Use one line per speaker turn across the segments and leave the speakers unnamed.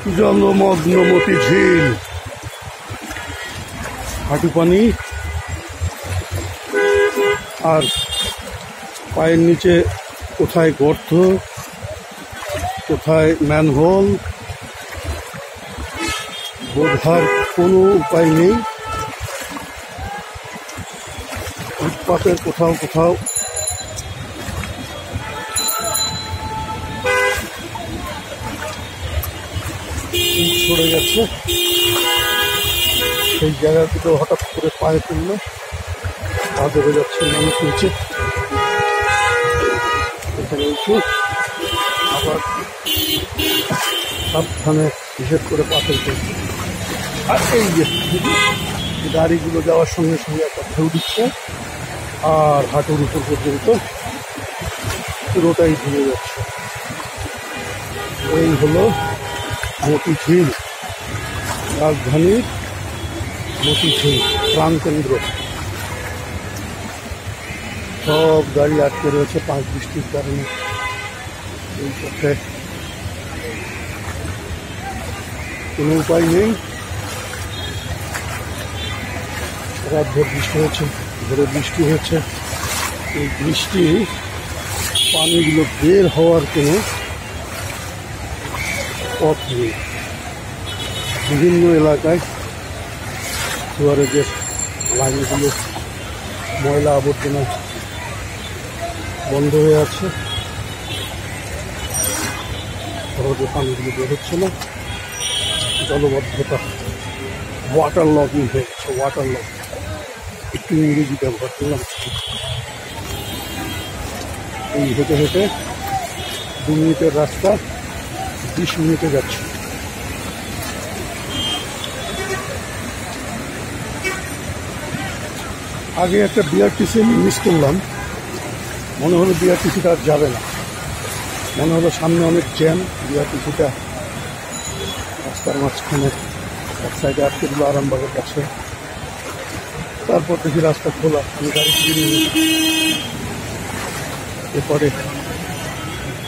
জলমগ্ন মতিঝিল, হাঁটু পানি আর পায়ের নিচে কোথায় গর্ত, কোথায় ম্যানহোল বোঝার কোনো উপায় নেই। ফুটপাতের কোথাও কোথাও ছড়ে গেছে, সেই জায়গাগুলো হঠাৎ করে পায়ে পড়লে পা ধরে যাচ্ছে মানুষ নিচে। এখানে উঁচু, আবার সাবধানে বিশেষ করে পাথর করছে। আর এই যে গাড়িগুলো যাওয়ার সঙ্গে সঙ্গে একটা ঢেউ দিচ্ছে আর হাঁটুর উপর পর্যন্ত পুরোটাই ধুয়ে যাচ্ছে। এই হলো মতিঝিল, রাজধানীর মতিঝিল প্রাণকেন্দ্র। সব গাড়ি আটকে রয়েছে পাঁচ বৃষ্টির কারণে। এই পথে কোনো উপায় নেই। রাত ভোর বৃষ্টি হয়েছে, ভোরে বৃষ্টি হয়েছে। এই বৃষ্টি পানিগুলো বের হওয়ার কোনো পথ নেই। বিভিন্ন এলাকায় সুয়ারেজের লাইনগুলো ময়লা আবর্জনা বন্ধ হয়ে আছে, সহজে পানিগুলো বের হচ্ছে না। জলবদ্ধতা, ওয়াটার লগিং হয়ে গেছে। ওয়াটার লগ একটু ইংরেজি ব্যবহার করলাম। এই হেঁটে হেঁটে 2 মিনিটের রাস্তা 20 মিনিটে যাচ্ছে। আগে একটা বিআরটিসি মিস করলাম, মনে হলো বিআরটিসিটা আর যাবে না। মনে হলো সামনে অনেক জ্যাম, বিআরটিসিটা রাস্তার মাঝখানে এক সাইডে আটকে দিল আরামবাগের কাছে। তারপর দেখি রাস্তা খোলা, আমি গাড়ি ফিরে নিয়ে এরপরে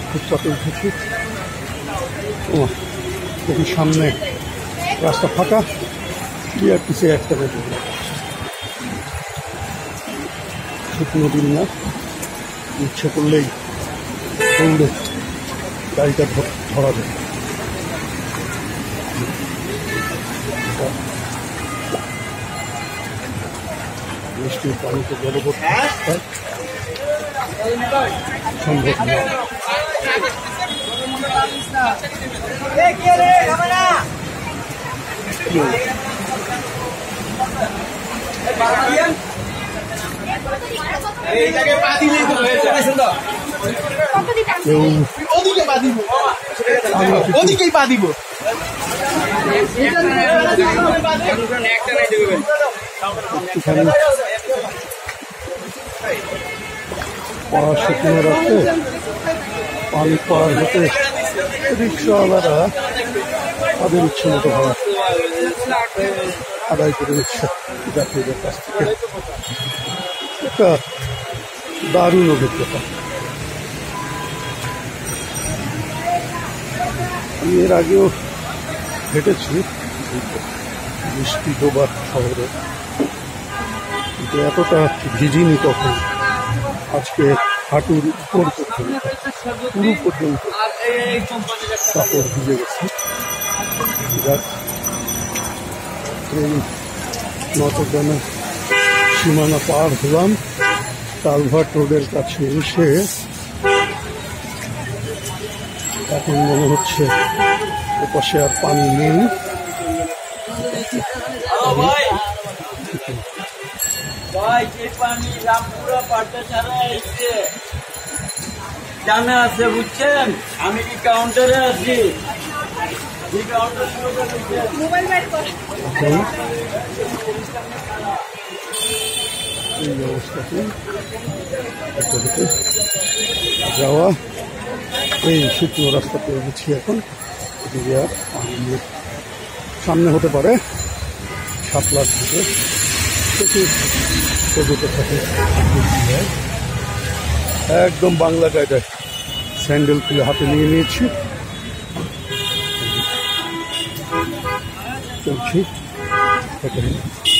ফুটপাতে উঠেছি। দেখি সামনে রাস্তা ফাঁকা, বিআরটিসি একটা বেঁধে দিল। শুকনো দিন না, ইচ্ছে করলেই দৌড়ে গাড়িটা ধরা যায়। বৃষ্টির পানিতে জলবদ্ধ সম্ভব নয়।
ওদিকেই পা দিব।
শুকনো রাখতে পানি পার হতে রিক্সাওয়ালারা তাদের ইচ্ছে মতো ভাড়া আদায় করে নিচ্ছে যাত্রীদের কাছ থেকে। একটা দারুণ অভিজ্ঞতা। আমি এর আগেও হেঁটেছি বৃষ্টি ডোবার শহরে, কিন্তু এতটা ভিজিনি তখন। আজকে হাঁটুর উপর পর্যন্ত, পুরো পর্যন্ত কাপড় ভিজে গেছে। এই নটরডেমের সীমানা পার হলাম, কালভার্ট রোডের কাছে এসে এখন মনে হচ্ছে এপাশে আর পানি নেই।
জানা আছে বুঝছেন, আমি কি কাউন্টারে আছি।
এই অবস্থাতে যাওয়া, এই শুকনো রাস্তা পেয়ে গেছি এখন। এদিকে আর পানি নেই। সামনে হতে পারে শাপলার দিকে থাকে। একদম বাংলা কায়দায় স্যান্ডেল খুলে হাতে নিয়ে নিয়েছি। চলছি হেঁটে হেঁটে।